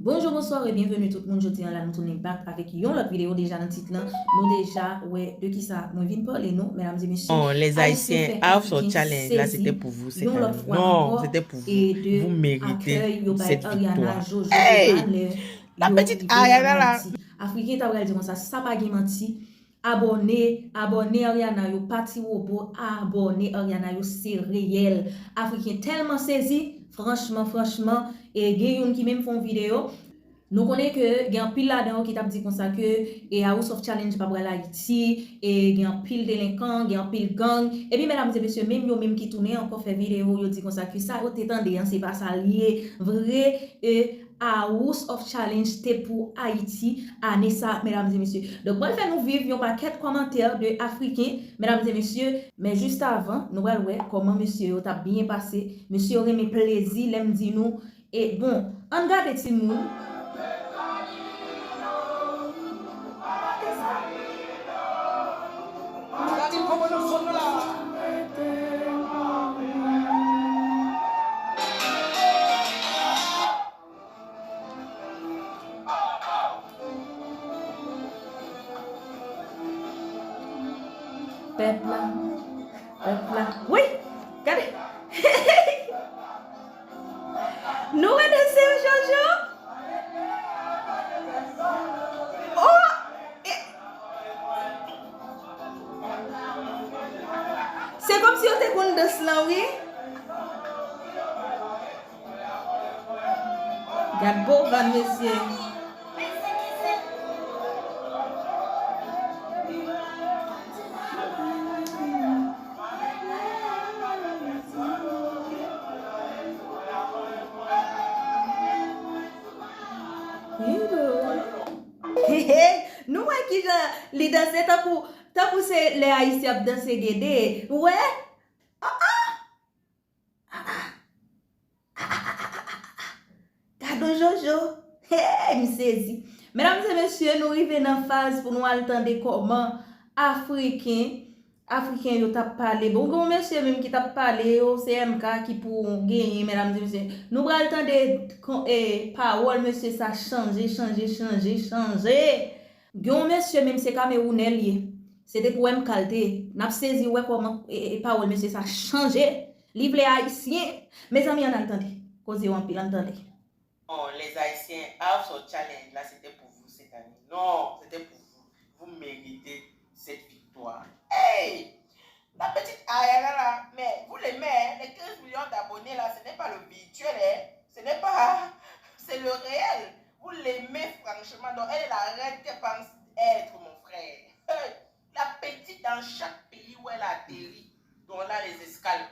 Bonjour, bonsoir et bienvenue tout le monde. Je dis là, nous tournons back avec une autre vidéo déjà dans le titre. Nous déjà, ouais, de qui ça? Moi, viens parler, nous, mesdames et messieurs. Non, les Haïtiens Haïtiens, fait House of Africain Challenge, là, c'était saisi. pour vous cette Une année. autre fois Non, encore. c'était pour vous. Et Vous de méritez accueil, yo by cette Ariana, victoire. Jojo, Hey! Bovan, La yo petite rivé en Ariana, là. Haïti. Africain, t'as regardé comme ça pas de menti. Abonnez Ariana, yo parti robot, abonnez Ariana, yo c'est réel. Africain tellement saisi, franchement, et Guillaume qui même font vidéo. Nous connaissons que il y a un pile là-dedans qui t'a dit comme ça que et House of Challenge pas pour Haïti et il y a un pile délinquant, il y a un pile gang et puis mesdames et messieurs même yo même qui tournent encore fait vidéo yo dit comme ça que ça t'étendez c'est pas ça lié vrai House of Challenge c'était pour Haïti année ça mesdames et messieurs. Donc moi faire nous vivre un paquet de commentaires de africains mesdames et messieurs mais juste avant nous allons voir comment monsieur t'a bien passé monsieur aurait mes plaisir l'aime dit nous et bon on regarde petit monde. Peuple là. Oui, regardez. Nous redansons Jojo. Oh! C'est comme si on était qu'on danse là, oui? Regarde beau, van monsieur. Nous qui les danser tant pour les haïtiens danser guédé. Ouais. Cadeau Jojo. Me saisi. Mesdames et messieurs, nous arrivons dans phase pour nous attendre comment Africain yo t'a parlé. Bon monsieur même qui t'a parlé au CMK qui pour gagner mesdames et messieurs. Nous allons attendre parole monsieur ça changer. Gon monsieur même c'est Camerounais lié. C'était pour me calter. N'a saisi ouais comment parole monsieur ça changer. Livre les haïtiens. Mes amis en attendez. Cause on pile entendez. Non, les Haïtiens, House of Challenge, là, c'était pour vous cette année. Non, c'était pour vous. Vous méritez cette victoire. Hey! La petite Ariana, là, mais vous l'aimez, hein? Les 15 millions d'abonnés, là, ce n'est pas le virtuel, hein? Ce n'est pas... C'est le réel. Vous l'aimez, franchement. Donc, elle est la reine qu'elle pense être, mon frère. Hey! La petite, dans chaque pays où elle atterrit, dont là, les escales,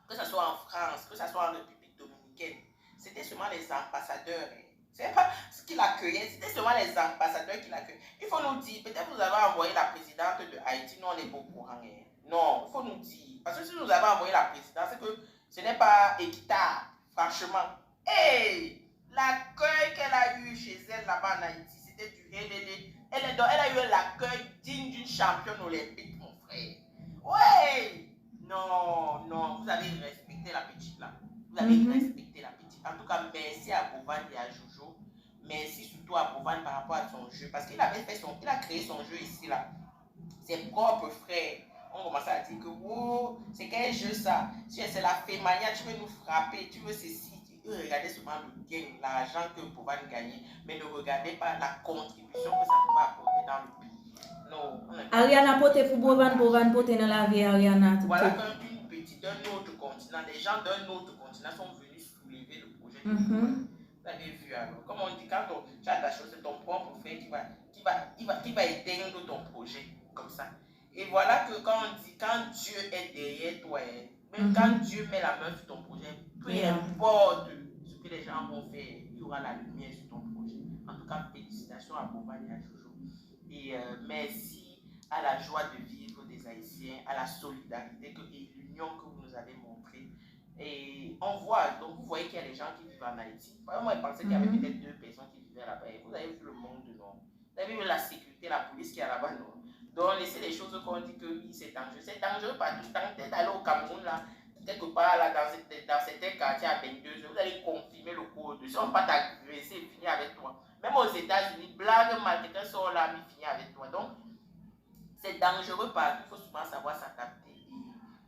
que ce soit en France, que ce soit en République dominicaine, c'était seulement les ambassadeurs. C'est pas ce qui l'accueillait, c'était seulement les ambassadeurs qui l'accueillaient. Il faut nous dire, peut-être vous avez envoyé la présidente de Haïti, nous on n'est pas au courant. Non, il faut nous dire. Parce que si nous avons envoyé la présidente, c'est que ce n'est pas équitable, franchement. Hey! L'accueil qu'elle a eu chez elle là-bas en Haïti, c'était du elle a eu l'accueil digne d'une championne olympique, mon frère. Ouais! Non, vous avez respecté la petite là. Vous avez respecté la petite. En tout cas, merci à Bovan et à Jojo. Merci surtout à Bovan par rapport à son jeu. Parce qu'il avait il a créé son jeu ici là. Ses propres frères ont commencé à dire que oh, c'est quel jeu ça? Si c'est la fémania, tu veux nous frapper, tu veux ceci. Eux regardaient seulement le gain, l'argent que Bovan gagnait, mais ne regardez pas la contribution que ça peut apporter dans le pays. Non. Ariana pote pour Bovan pote dans la vie Ariana. Voilà qu'une petite d'un autre continent, des gens d'un autre continent sont venus soulever le projet de Bovan. Vous avez vu alors, comme on dit, quand tu as ta chose, c'est ton propre frère qui va éteindre ton projet, comme ça. Et voilà que quand on dit, quand Dieu est derrière toi, même quand Dieu met la main sur ton projet, peu importe ce que les gens vont faire, il y aura la lumière sur ton projet. En tout cas, félicitations à Bovan et à Jojo. Et merci à la joie de vivre des Haïtiens, à la solidarité et l'union que vous nous avez montrée. Et on voit, donc vous voyez qu'il y a des gens qui vivent en Haïti. Moi, je pensais qu'il y avait peut-être 2 personnes qui vivaient là-bas. Vous avez vu le monde, non? Vous avez vu la sécurité, la police qui est là-bas, non? Donc, laissez les choses qu'on dit que oui, c'est dangereux. C'est dangereux partout. Peut-être d'aller au Cameroun, là, quelque part, là, dans certains quartiers à 22 heures, vous allez confirmer le code. Si on ne va pas t'agresser et finir avec États-Unis, blague mal, quelqu'un sort là, il finit avec toi. Donc, c'est dangereux partout. Il faut souvent savoir s'adapter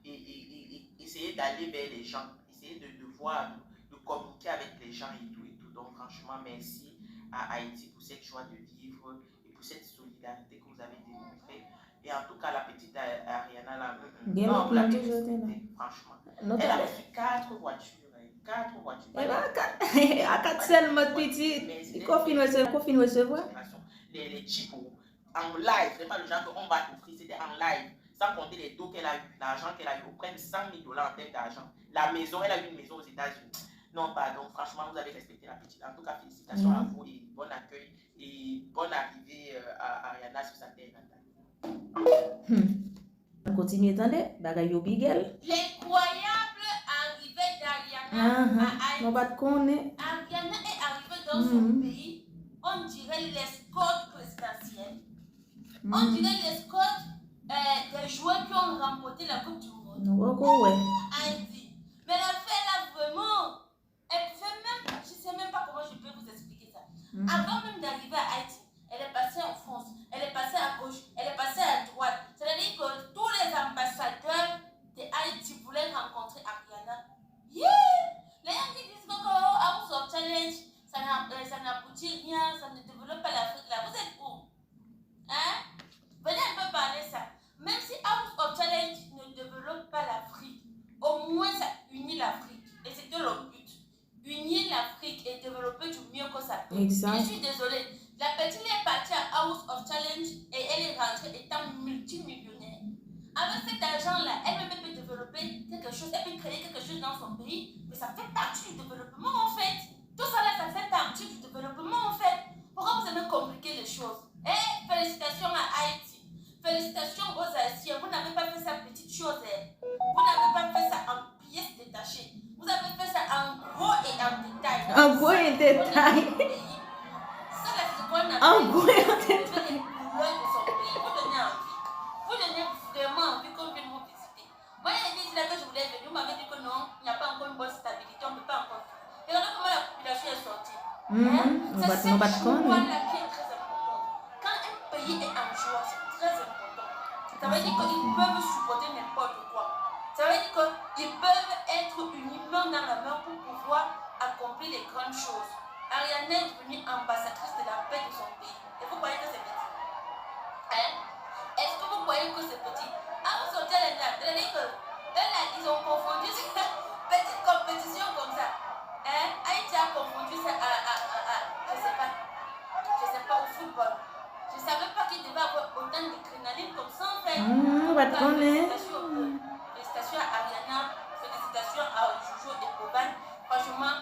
et essayer d'aller vers les gens, essayer de voir, de communiquer avec les gens et tout et tout. Donc, franchement, merci à Haïti pour cette joie de vivre et pour cette solidarité que vous avez démontrée. Et en tout cas, la petite Ariana, là, non, vous l'avez respectée, franchement. Elle a reçu 4 voitures. 4 voitures. À 4 seulement petit. Il confine recevoir. Les chips en live, c'est pas le genre qu'on va t'offrir, c'était en live. Sans compter les dos qu'elle a eu, l'argent qu'elle a eu, auprès de 100 000 $ en termes d'argent. La maison, elle a eu une maison aux États-Unis. Non, pardon, franchement, vous avez respecté la petite. En tout cas, félicitations à vous et bon accueil et bonne arrivée à Ariana sur sa terre natale. On continue, attendez, bagaille au bigel. L'incroyable arrivée d'Ariana à Haïti. Ariana est arrivée dans son pays, on dirait l'escorte présidentielle. On dirait l'escorte des joueurs qui ont remporté la Coupe du Monde. Haïti. Mais la fille là, vraiment, elle pouvait même, je ne sais même pas comment je peux vous expliquer ça. Avant même d'arriver à Haïti, elle est passée en France, elle est passée à gauche, elle est passée à droite. C'est-à-dire que tous les ambassadeurs de Haïti voulaient rencontrer Ariana. Les gens qui disent que House of Challenge, ça n'aboutit rien, ça ne développe pas l'Afrique là. Vous êtes où? Hein? Venez un peu parler ça. Même si House of Challenge ne développe pas l'Afrique, au moins ça unit l'Afrique. Et c'était le but. Unir l'Afrique et développer du mieux que ça peut. Exact. Je suis désolée. La petite est partie à House of Challenge et elle est rentrée étant multimillionnaire. Avec cet argent-là, elle peut développer quelque chose, elle peut créer quelque chose dans son pays, mais ça fait partie du développement en fait. Tout ça là, ça fait partie du développement en fait. Pourquoi vous aimez compliquer les choses? Félicitations à Haïti. Félicitations aux Haïtiens. Vous n'avez pas fait ça petite chose. Vous n'avez pas fait ça en pièces détachées. Vous avez fait ça en gros et en détail. En gros et en détail. Ça là, c'est ce qu'on appelle En gros et en détail. les couleurs de son pays. Vous donnez envie. Vous donnez vraiment envie qu'on vienne vous visiter. Moi, il y a des là que je voulais venir. Vous m'avez dit que non, il n'y a pas encore une bonne stabilité. On ne peut pas encore. Et regardez comment la population est sortie. C'est cette joie-là qui est très importante. Quand un pays est en joie, c'est très important. Ça veut dire qu'ils peuvent supporter n'importe quoi. Ça veut dire qu'ils peuvent être unis main dans la main pour pouvoir accomplir les grandes choses. Ariana est devenue ambassadrice de la paix de son pays. Et vous croyez que c'est petit? Est-ce que vous croyez que c'est petit? Ah, vous sortez les dames. C'est-à-dire que ils ont confondu cette petite compétition comme ça. Haïti a confondu ça à je sais pas, au football. Je ne savais pas qu'il devait avoir autant d'adrénaline comme ça en fait. Félicitations à Ariana, félicitations à Jojo et Boban. Franchement,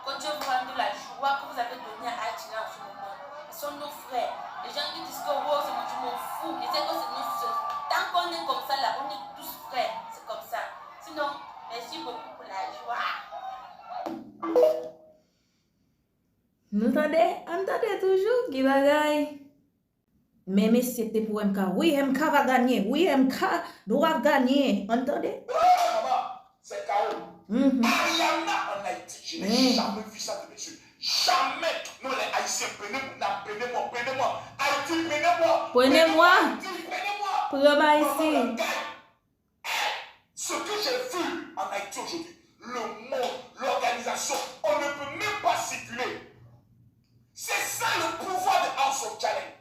quand Dieu vous rende la joie que vous avez donnée à Haïti en ce moment, ils sont nos frères. Les gens qui disent que oh, c'est moi, je m'en fous. Ils disent que c'est nos soeurs. Tant qu'on est comme ça là, on est tous frères. C'est comme ça. Sinon, merci beaucoup pour la joie. Nous entendez toujours qui bagaille. Mais c'était pour MK. Oui, MK va gagner. Oui, MK doit gagner. Entendez? Maman, c'est chaos. Ariana en Haïti, je n'ai jamais vu ça de mes yeux. Jamais. Nous les Haïtiens, prenez-moi. Haïti, prenez-moi. Prenez-moi. Prenez-moi. Ici. Ce que j'ai vu en Haïti aujourd'hui, le monde, l'organisation, on ne peut même pas circuler. C'est ça le pouvoir de House of Challenge.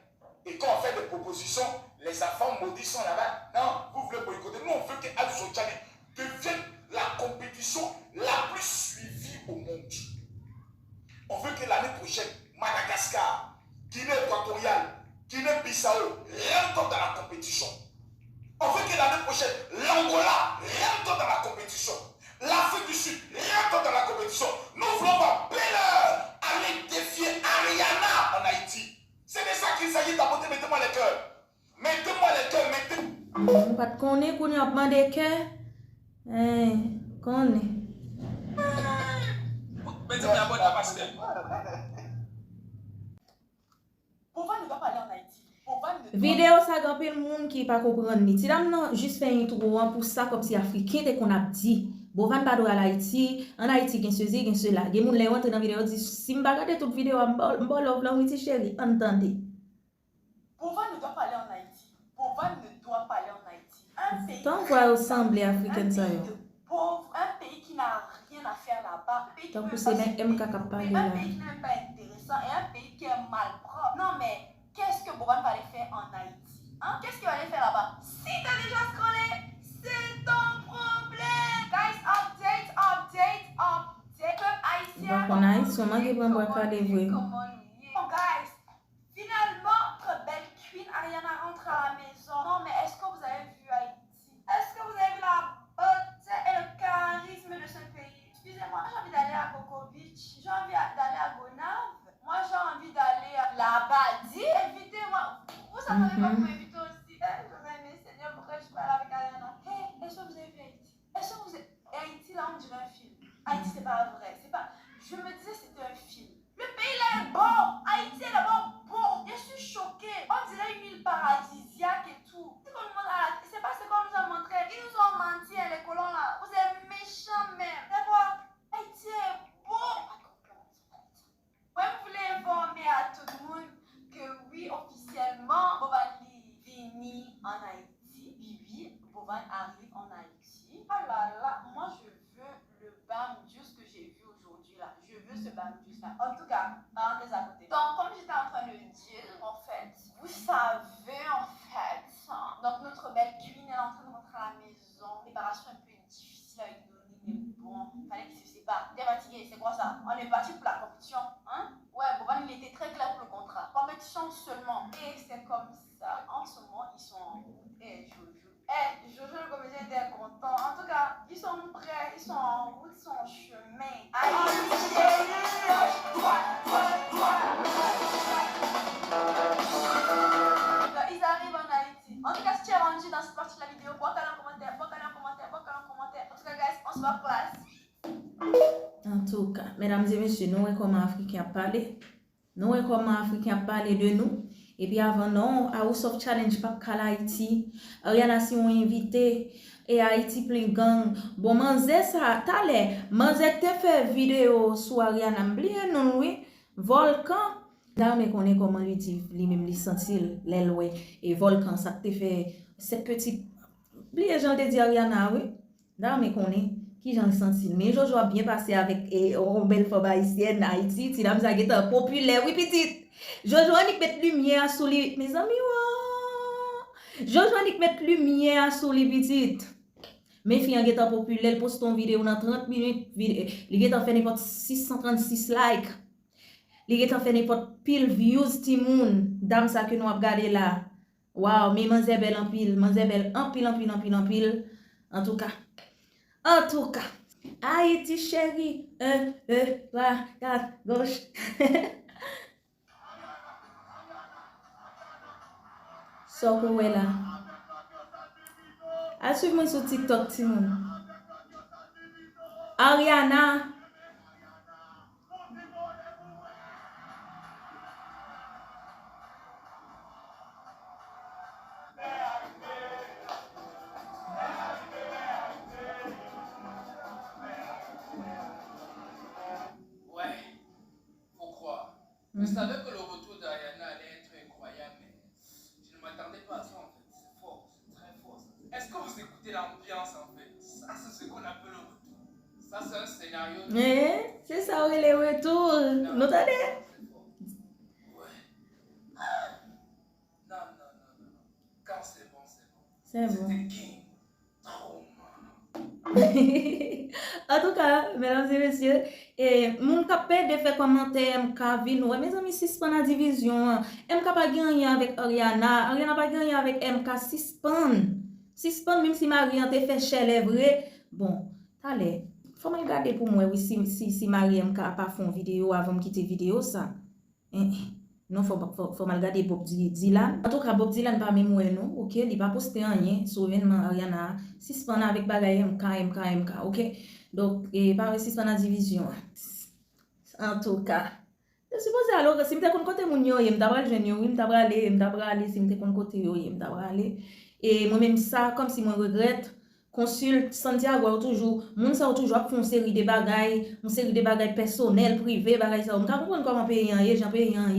Et quand on fait des propositions, les enfants maudits sont là-bas. Non, vous voulez boycotter. Nous, on veut que House of Challenge devienne la compétition la plus suivie au monde. On veut que l'année prochaine, Madagascar, Guinée équatoriale, Guinée-Bissau rentrent dans la compétition. On veut que l'année prochaine, l'Angola rentre dans la compétition. L'Afrique du Sud rentre dans la compétition. Nous voulons voir Belair aller défier Ariana en Haïti. C'est de ça qu'il s'agit d'apporter. Mettez-moi les cœurs. Mettez-moi les cœurs. Mettez-moi. Pas de connaître qu'on a demandé que. Connaît. Mettez-moi la bonne capacité. Pourquoi ne va pas aller en Haïti? Vidéo ça grand pile monde qui pas comprendre ni. Si dame non juste fait intro pour ça comme si africain te qu'on a dit. Bovan pas droit à Haïti, en Haïti gen ceci, gen cela. Gen moun le rentre dans vidéo dit si m'pa regarder toute vidéo m'bo love là oui chéri, entendez. Bovan ne doit pas aller en Haïti. Bovan ne doit pas aller en Haïti. Un pays Tant quoi ressemble africaine ça yo. Pauvre, un pays qui n'a rien à faire là-bas, Tant que c'est même MK qui parle là. un pays qui n'est même pas intéressant et un pays qui est malpropre. Non mais qu'est-ce que Bovan va aller faire en Haïti? Hein? Qu'est-ce qu'il va aller faire là-bas? Si t'as déjà scrollé, c'est ton problème. Guys, update. Peuple haïtien. Donc on a ici, on a qui prend boire pas des vrais. Oh guys, finalement, notre belle queen Ariana rentre à la maison. Non mais est-ce que vous avez vu Haïti? Est-ce que vous avez vu la beauté et le charisme de ce pays? Excusez-moi, j'ai envie d'aller à Coco Beach. J'ai envie d'aller à Gonave. Moi j'ai envie d'aller à la Badie. Invitez-moi. Vous savez pas vous m'inviter aussi. Mais Seigneur, pourquoi je parle avec Ariana? Hey, est-ce que vous avez vu Haïti? Est-ce que vous avez... Haïti là on dirait un film. Haïti c'est pas vrai. C'est pas... Je me disais c'était un film. Le pays là est beau. Haïti est d'abord beau. Je suis choquée. On dirait une île paradisiaque et tout. C'est pas ce qu'on nous a montré. Ils nous ont menti, hein, les colons là. Vous êtes méchants même. C'est quoi? Haïti est beau. Ouais, vous voulez informer à tout le monde que oui, officiellement, Bovan vini en Haïti. Oui, Bovan arrive en Haïti. Ah là là, moi je veux le bam juice que j'ai vu aujourd'hui là. Je veux ce bam juice là. En tout cas, parenthèse à côté. Donc, comme j'étais en train de dire, en fait, vous savez en fait, donc notre belle queen elle est en train de rentrer à la maison. Préparation un peu difficile avec Donnie, mais bon, fallait qu'il se sépare. T'es fatigué, c'est quoi ça? On est parti pour la compétition, hein? Ouais, Bovan il était très clair pour le contrat. Compétition seulement. Et c'est comme ça. En ce moment, ils sont en route. Et Jojo le comédien était content. En tout cas, ils sont prêts, ils sont en route, ils sont en chemin. Ils arrivent en Haïti. En tout cas, si tu es rendu dans cette partie de la vidéo, bois qu'elle en commentaire. En tout cas, guys, on se voit pour la suite. En tout cas, mesdames et messieurs, nous sommes comme Africains parler. Nous sommes comme Africains parler de nous. Et puis avant, non, à House of Challenge, pas qu'à Haïti. Ariana, si on invité, et Haïti plein gang. Bon, manze ça, t'allais, manze te fait vidéo sur Ariana, m'blié non, oui, Volcan. Là, mais qu'on est comment lui dit, lui-même, lui sentir, l'éloué, et Volcan, ça te fait, cette petite, blié, j'en te dit Ariana, oui. Là, mais qu'on est, qui j'en senti. Mais Jojo a bien passé avec, une belle femme haïtienne, Haïti, si la musique est populaire, oui, petite. Jojo anik met lumière sur les mes amis Jojo anik met lumière sur les petites. Mes filles en étant populaire poste ton vidéo dans 30 minutes, li get fait n'importe 636 likes. Li get fait n'importe pile views ti moun. Dame ça que nous a regardé là. Wow, mais manzebel en pile, manzebel en pile. En tout cas. Haïti chérie. 3 4 gauche. So que là. À suivre moi sur TikTok Timon. Ariana. Ouais, faut croire. Je savais que le retour d'Ariana allait être incroyable, mais je ne m'attendais pas à ça en fait. C'est fort, c'est très fort. Est-ce que vous écoutez l'ambiance en fait? Ça, c'est ce qu'on appelle le retour. Ça, c'est un scénario. C'est ça, oui, les retours. Vous entendez? Ouais. Non. Quand c'est bon, c'est bon. C'est bon. C'était king. Trop mal. En tout cas, mesdames et messieurs, moun kapè de faire commentaire MK vin ou mes amis suspend la division. MK pas gagné avec Ariana pas gagné avec MK suspend même si Marianne te fait cher les vrai. Bon, allez, faut me regarder pour moi oui si Marianne MK pas fait une vidéo avant de quitter vidéo ça. Non, faut me regarder Bob Dylan. En tout cas, Bob Dylan pas même non, OK, il pas poster rien sur événement Ariana suspend avec bagay MK, OK? Donc, pas suspend la division. En tout cas, je suppose alors que si m'te kon côté moun yo, m'ta jeune yo, m'ta aller si m'te kon côté yo, m'ta aller. Et moi même ça comme si moi regrette Consul Santiago toujours moun sa toujours font série de bagages personnels privés bagages ça on ka comprendre comment pays en Jean pays en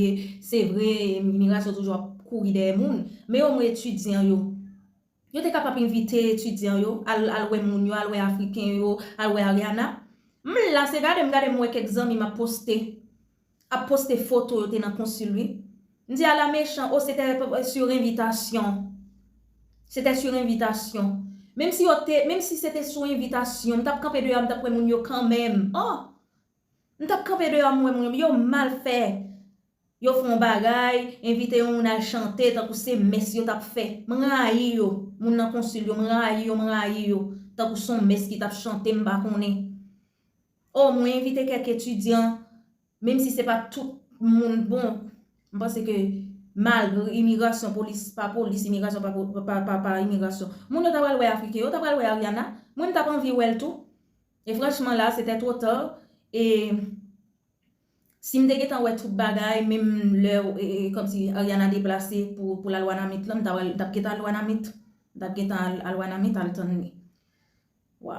c'est vrai immigration toujours courir des moun mais au moins étudiant yo te capable inviter étudiant yo al wè moun yo al wè africain yo al wè Ariana là c'est regarder moi quelques amis m'a posté photo yo te dans consul lui dit à la méchant c'était sur invitation même si c'était sur invitation m't'a campé de m't'a prendre moun yo quand même m't'a campé de moun yo mal fait yo font bagay invité on a chanter tant que c'est messe yo t'a fait m'rayi yo moun nan consul yo m'rayi yo tant que son messe qui t'a chanter m'pa connait moi inviter quelques étudiants même si c'est pas tout monde bon je pense que malgré immigration police immigration pas immigration moun yo t'a pral wè africain yo t'a pral wè Ariana moun t'a pas envie wè tout et franchement là c'était trop tard et si m'te getan wè tout bagay même l'heure comme si Ariana déplacé pour la loi namit là m't'a getan loi namit al tonni wow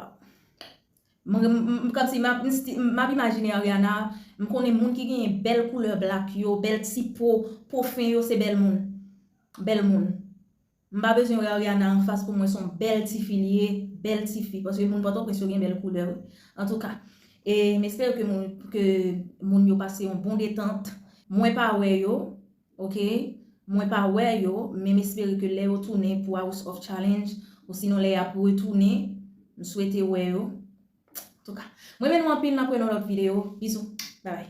comme si m'a imaginer Ariana me connais moun qui gen belle couleur black yo belle tipo fin yo c'est belle moun m'pa besoin de Ariana en face pour moi son belle ti fille parce que moun pas trop pression gen belle couleur en tout cas et j'espère que moun yo passe un bon détente moi pas ouais yo OK moi pas ouais yo mais j'espère que les retourner pour House of Challenge ou sinon les a pour retourner je souhaite ouais yo en tout cas moi même en pile n'a pour une autre vidéo bisous bye bye